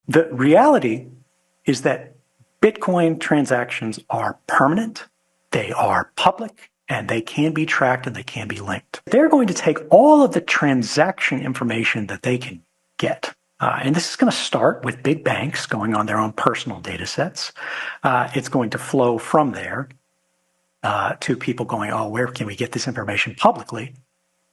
The reality is that Bitcoin transactions are permanent, they are public, and they can be tracked and they can be linked. They're going to take all of the transaction information that they can get. And this is going to start with big banks going on their own personal data sets. It's going to flow from there to people going, oh, where can we get this information publicly?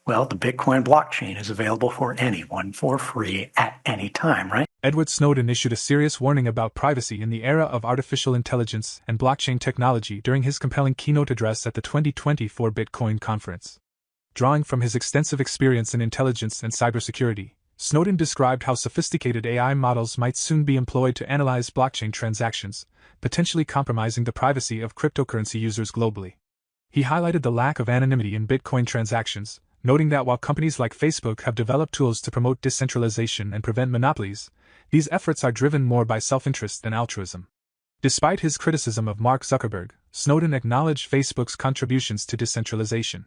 Well, the Bitcoin blockchain is available for anyone for free at any time, right? Edward Snowden issued a serious warning about privacy in the era of artificial intelligence and blockchain technology during his compelling keynote address at the 2024 Bitcoin conference. Drawing from his extensive experience in intelligence and cybersecurity, Snowden described how sophisticated AI models might soon be employed to analyze blockchain transactions, potentially compromising the privacy of cryptocurrency users globally. He highlighted the lack of anonymity in Bitcoin transactions, noting that while companies like Facebook have developed tools to promote decentralization and prevent monopolies, these efforts are driven more by self-interest than altruism. Despite his criticism of Mark Zuckerberg, Snowden acknowledged Facebook's contributions to decentralization.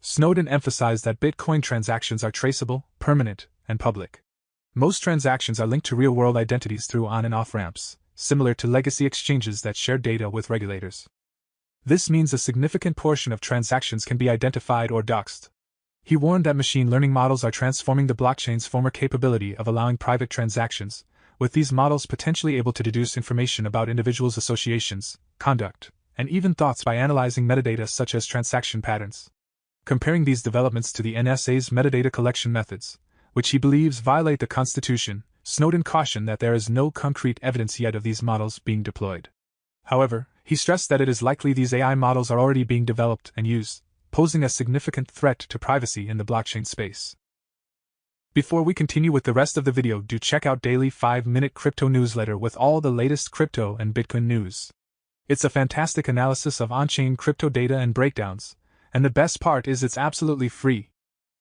Snowden emphasized that Bitcoin transactions are traceable, permanent, and public. Most transactions are linked to real-world identities through on- and off-ramps, similar to legacy exchanges that share data with regulators. This means a significant portion of transactions can be identified or doxed. He warned that machine learning models are transforming the blockchain's former capability of allowing private transactions, with these models potentially able to deduce information about individuals' associations, conduct, and even thoughts by analyzing metadata such as transaction patterns. Comparing these developments to the NSA's metadata collection methods, which he believes violate the Constitution, Snowden cautioned that there is no concrete evidence yet of these models being deployed. However, he stressed that it is likely these AI models are already being developed and used, posing a significant threat to privacy in the blockchain space. Before we continue with the rest of the video, do check out daily 5-minute crypto newsletter with all the latest crypto and Bitcoin news. It's a fantastic analysis of on-chain crypto data and breakdowns, and the best part is it's absolutely free.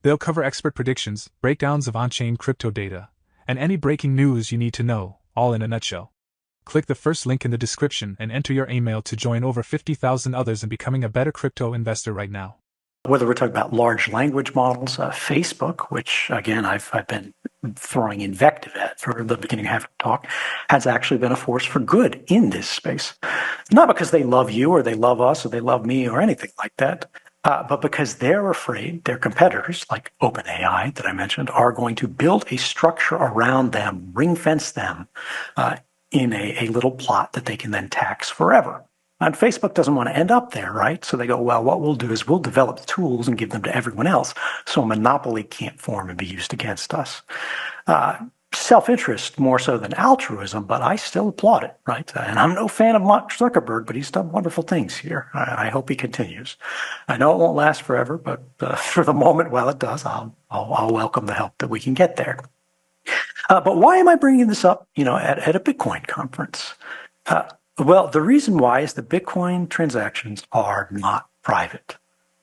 They'll cover expert predictions, breakdowns of on-chain crypto data, and any breaking news you need to know, all in a nutshell. Click the first link in the description and enter your email to join over 50,000 others in becoming a better crypto investor right now. Whether we're talking about large language models, Facebook, which again I've been throwing invective at for the beginning half of the talk, has actually been a force for good in this space. Not because they love you or they love us or they love me or anything like that, but because they're afraid their competitors, like OpenAI that I mentioned, are going to build a structure around them, ring-fence them in a little plot that they can then tax forever. And Facebook doesn't want to end up there, right? So they go, well, what we'll do is we'll develop the tools and give them to everyone else so a monopoly can't form and be used against us. Self-interest more so than altruism, but I still applaud it, right? And I'm no fan of Mark Zuckerberg, but he's done wonderful things here. I hope he continues. I know it won't last forever, but for the moment, while it does, I'll welcome the help that we can get there. But why am I bringing this up, at a Bitcoin conference? Well, the reason why is that Bitcoin transactions are not private.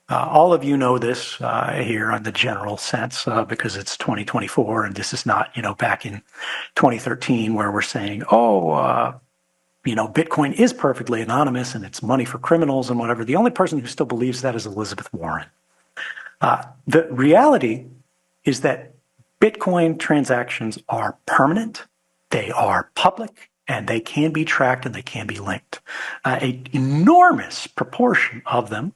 All of you know this here in the general sense because it's 2024 and this is not, back in 2013 where we're saying, Bitcoin is perfectly anonymous and it's money for criminals and whatever. The only person who still believes that is Elizabeth Warren. The reality is that Bitcoin transactions are permanent, they are public, and they can be tracked and they can be linked. An enormous proportion of them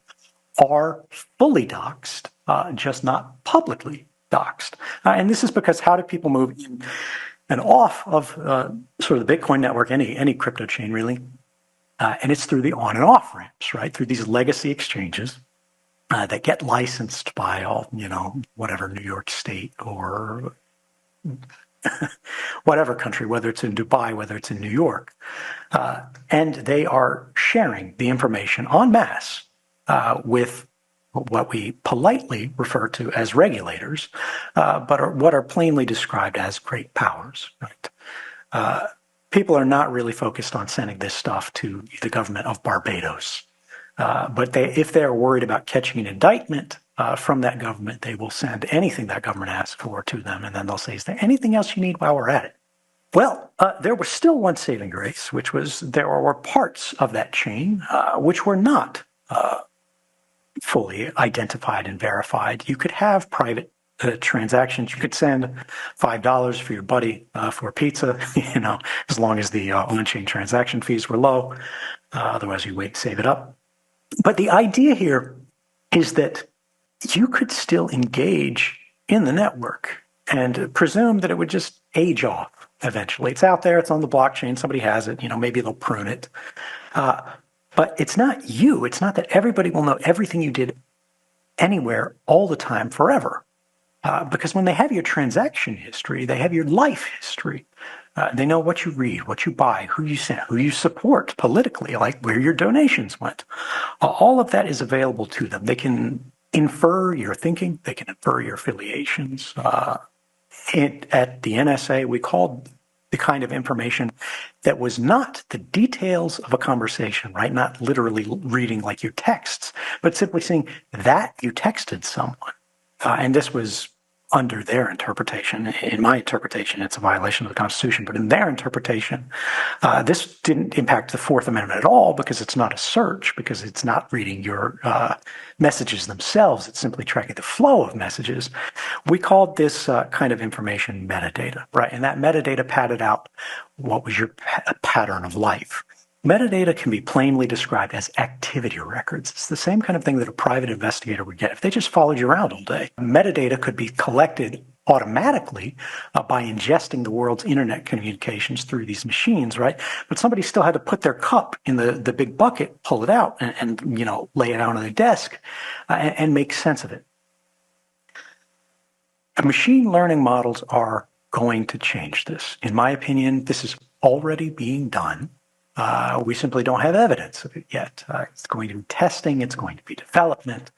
are fully doxed, just not publicly doxed. And this is because how do people move in and off of sort of the Bitcoin network, any crypto chain really? And it's through the on and off ramps, right? Through these legacy exchanges that get licensed by all, whatever New York State or whatever country, whether it's in Dubai, whether it's in New York. And they are sharing the information en masse with what we politely refer to as regulators, but what are plainly described as great powers. Right? People are not really focused on sending this stuff to the government of Barbados. But if they're worried about catching an indictment from that government, they will send anything that government asks for to them, and then they'll say, is there anything else you need while we're at it? Well, there was still one saving grace, which was there were parts of that chain which were not fully identified and verified. You could have private transactions. You could send $5 for your buddy for pizza, as long as the on-chain transaction fees were low. Otherwise, you wait, save it up. But the idea here is that you could still engage in the network and presume that it would just age off eventually. It's out there, it's on the blockchain, somebody has it, maybe they'll prune it. But it's not you. It's not that everybody will know everything you did anywhere all the time forever. Because when they have your transaction history, they have your life history. They know what you read, what you buy, who you send, who you support politically, like where your donations went. All of that is available to them. They can infer your thinking. They can infer your affiliations. At the NSA, we called the kind of information that was not the details of a conversation, right? Not literally reading like your texts, but simply saying that you texted someone. And this was under their interpretation. In my interpretation, it's a violation of the Constitution, but in their interpretation, this didn't impact the Fourth Amendment at all because it's not a search, because it's not reading your messages themselves. It's simply tracking the flow of messages. We called this kind of information metadata, right? And that metadata padded out what was your pattern of life. Metadata can be plainly described as activity records. It's the same kind of thing that a private investigator would get if they just followed you around all day. Metadata could be collected automatically by ingesting the world's internet communications through these machines, right? But somebody still had to put their cup in the big bucket, pull it out, and lay it out on their desk and make sense of it. Machine learning models are going to change this. In my opinion, this is already being done. We simply don't have evidence of it yet. It's going to be testing. It's going to be development.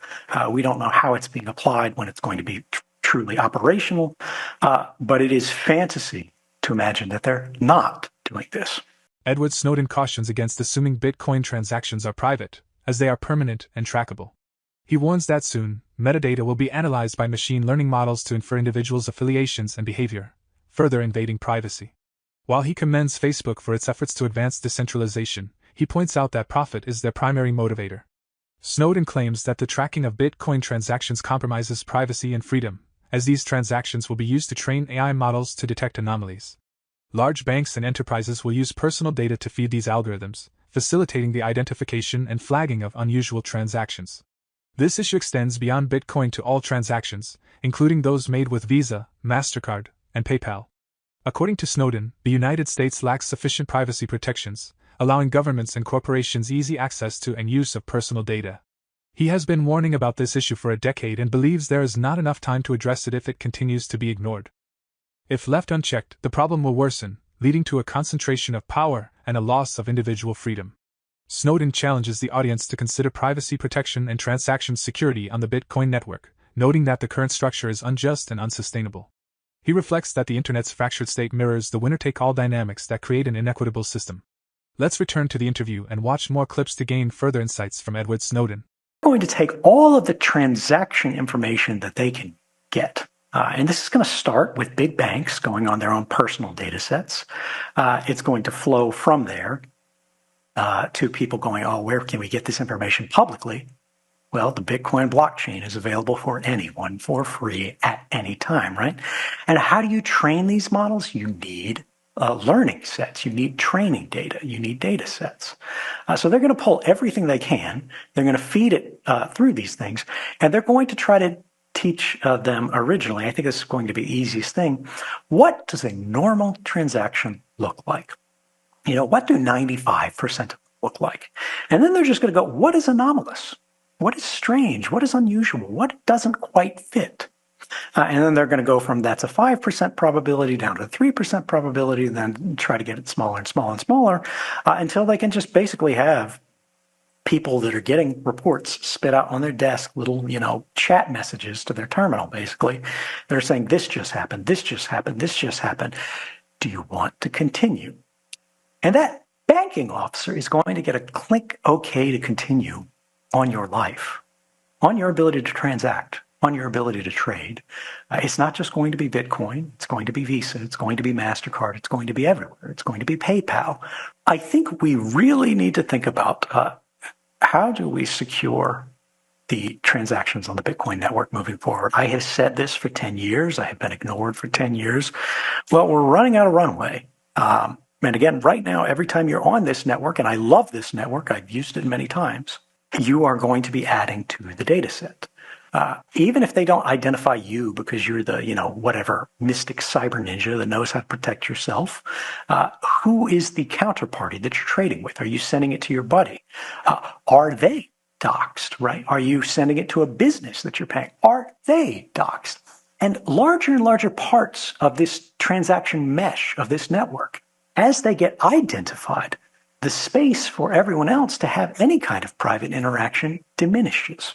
We don't know how it's being applied, when it's going to be truly operational. But it is fantasy to imagine that they're not doing this. Edward Snowden cautions against assuming Bitcoin transactions are private, as they are permanent and trackable. He warns that soon, metadata will be analyzed by machine learning models to infer individuals' affiliations and behavior, further invading privacy. While he commends Facebook for its efforts to advance decentralization, he points out that profit is their primary motivator. Snowden claims that the tracking of Bitcoin transactions compromises privacy and freedom, as these transactions will be used to train AI models to detect anomalies. Large banks and enterprises will use personal data to feed these algorithms, facilitating the identification and flagging of unusual transactions. This issue extends beyond Bitcoin to all transactions, including those made with Visa, MasterCard, and PayPal. According to Snowden, the United States lacks sufficient privacy protections, allowing governments and corporations easy access to and use of personal data. He has been warning about this issue for a decade and believes there is not enough time to address it if it continues to be ignored. If left unchecked, the problem will worsen, leading to a concentration of power and a loss of individual freedom. Snowden challenges the audience to consider privacy protection and transaction security on the Bitcoin network, noting that the current structure is unjust and unsustainable. He reflects that the Internet's fractured state mirrors the winner-take-all dynamics that create an inequitable system. Let's return to the interview and watch more clips to gain further insights from Edward Snowden. They're going to take all of the transaction information that they can get. And this is going to start with big banks going on their own personal data sets. It's going to flow from there to people going, oh, where can we get this information publicly? Well, the Bitcoin blockchain is available for anyone for free at any time, right? And how do you train these models? You need learning sets. You need training data. You need data sets. So they're going to pull everything they can. They're going to feed it through these things. And they're going to try to teach them originally, I think this is going to be the easiest thing, what does a normal transaction look like? What do 95% look like? And then they're just going to go, what is anomalous? What is strange? What is unusual? What doesn't quite fit? And then they're going to go from that's a 5% probability down to a 3% probability, and then try to get it smaller and smaller and smaller until they can just basically have people that are getting reports spit out on their desk, little, chat messages to their terminal, basically. They're saying, this just happened, this just happened, this just happened. Do you want to continue? And that banking officer is going to get a click OK to continue on your life, on your ability to transact, on your ability to trade. It's not just going to be Bitcoin. It's going to be Visa. It's going to be MasterCard. It's going to be everywhere. It's going to be PayPal. I think we really need to think about how do we secure the transactions on the Bitcoin network moving forward. I have said this for 10 years. I have been ignored for 10 years. Well, we're running out of runway. And again, right now, every time you're on this network, and I love this network, I've used it many times, you are going to be adding to the data set. Even if they don't identify you because you're the, whatever mystic cyber ninja that knows how to protect yourself, who is the counterparty that you're trading with? Are you sending it to your buddy? Are they doxed, right? Are you sending it to a business that you're paying? Are they doxed? And larger parts of this transaction mesh of this network, as they get identified, the space for everyone else to have any kind of private interaction diminishes.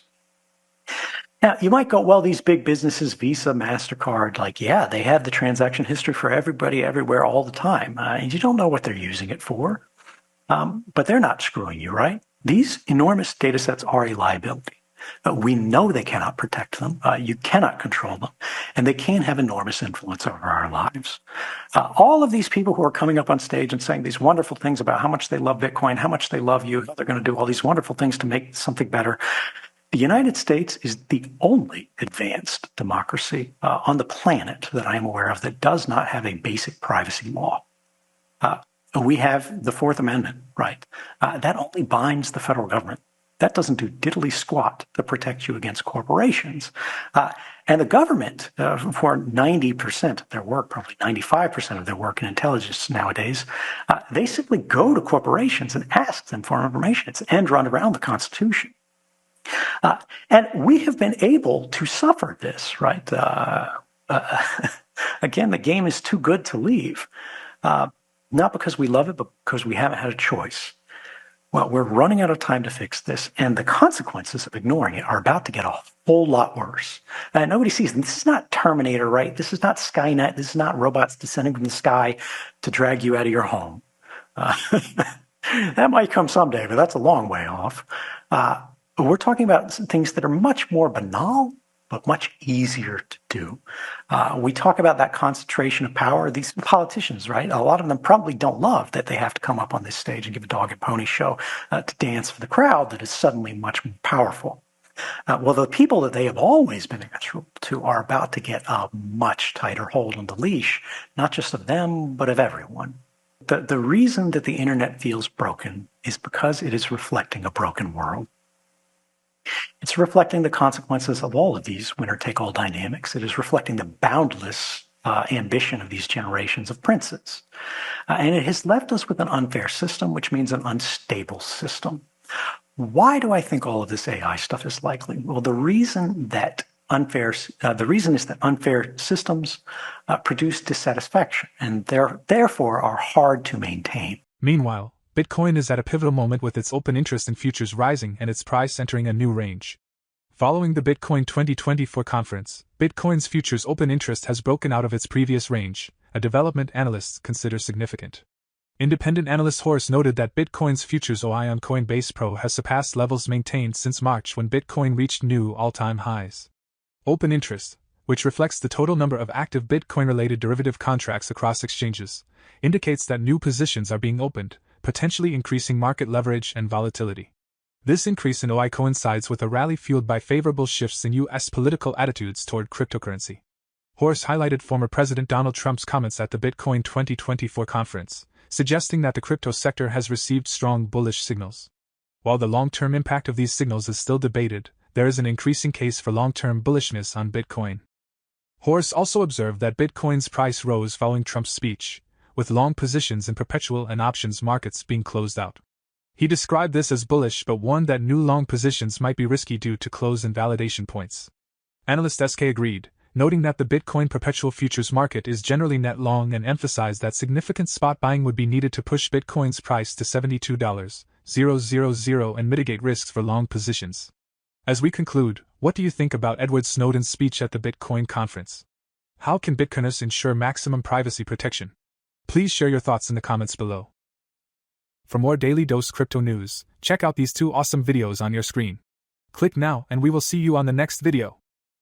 Now, you might go, well, these big businesses, Visa, MasterCard, they have the transaction history for everybody, everywhere, all the time. And you don't know what they're using it for. But they're not screwing you, right? These enormous data sets are a liability. We know they cannot protect them. You cannot control them. And they can have enormous influence over our lives. All of these people who are coming up on stage and saying these wonderful things about how much they love Bitcoin, how much they love you, how they're going to do all these wonderful things to make something better. The United States is the only advanced democracy on the planet that I am aware of that does not have a basic privacy law. We have the Fourth Amendment, right? That only binds the federal government. That doesn't do diddly squat to protect you against corporations. And the government, for 90% of their work, probably 95% of their work in intelligence nowadays, they simply go to corporations and ask them for information. It's end run around the Constitution. And we have been able to suffer this, right? Again, the game is too good to leave. Not because we love it, but because we haven't had a choice. Well, we're running out of time to fix this, and the consequences of ignoring it are about to get a whole lot worse. Nobody sees them. This is not Terminator, right? This is not Skynet. This is not robots descending from the sky to drag you out of your home. That might come someday, but that's a long way off. We're talking about things that are much more banal, but much easier to do. We talk about that concentration of power. These politicians, right? A lot of them probably don't love that they have to come up on this stage and give a dog and pony show to dance for the crowd that is suddenly much more powerful. Well, the people that they have always been answerable to are about to get a much tighter hold on the leash, not just of them, but of everyone. The reason that the internet feels broken is because it is reflecting a broken world. It's reflecting the consequences of all of these winner-take-all dynamics. It is reflecting the boundless ambition of these generations of princes. And it has left us with an unfair system, which means an unstable system. Why do I think all of this AI stuff is likely? Well, the reason is that unfair systems produce dissatisfaction and therefore are hard to maintain. Meanwhile, Bitcoin is at a pivotal moment with its open interest in futures rising and its price entering a new range. Following the Bitcoin 2024 conference, Bitcoin's futures open interest has broken out of its previous range, a development analysts consider significant. Independent analyst Horst noted that Bitcoin's futures OI on Coinbase Pro has surpassed levels maintained since March when Bitcoin reached new all-time highs. Open interest, which reflects the total number of active Bitcoin-related derivative contracts across exchanges, indicates that new positions are being opened, potentially increasing market leverage and volatility. This increase in OI coincides with a rally fueled by favorable shifts in U.S. political attitudes toward cryptocurrency. Horst highlighted former President Donald Trump's comments at the Bitcoin 2024 conference, suggesting that the crypto sector has received strong bullish signals. While the long-term impact of these signals is still debated, there is an increasing case for long-term bullishness on Bitcoin. Horst also observed that Bitcoin's price rose following Trump's speech, with long positions in perpetual and options markets being closed out. He described this as bullish but warned that new long positions might be risky due to close and validation points. Analyst SK agreed, noting that the Bitcoin perpetual futures market is generally net long and emphasized that significant spot buying would be needed to push Bitcoin's price to $72,000 and mitigate risks for long positions. As we conclude, what do you think about Edward Snowden's speech at the Bitcoin conference? How can Bitcoiners ensure maximum privacy protection? Please share your thoughts in the comments below. For more Daily Dose Crypto news, check out these two awesome videos on your screen. Click now and we will see you on the next video.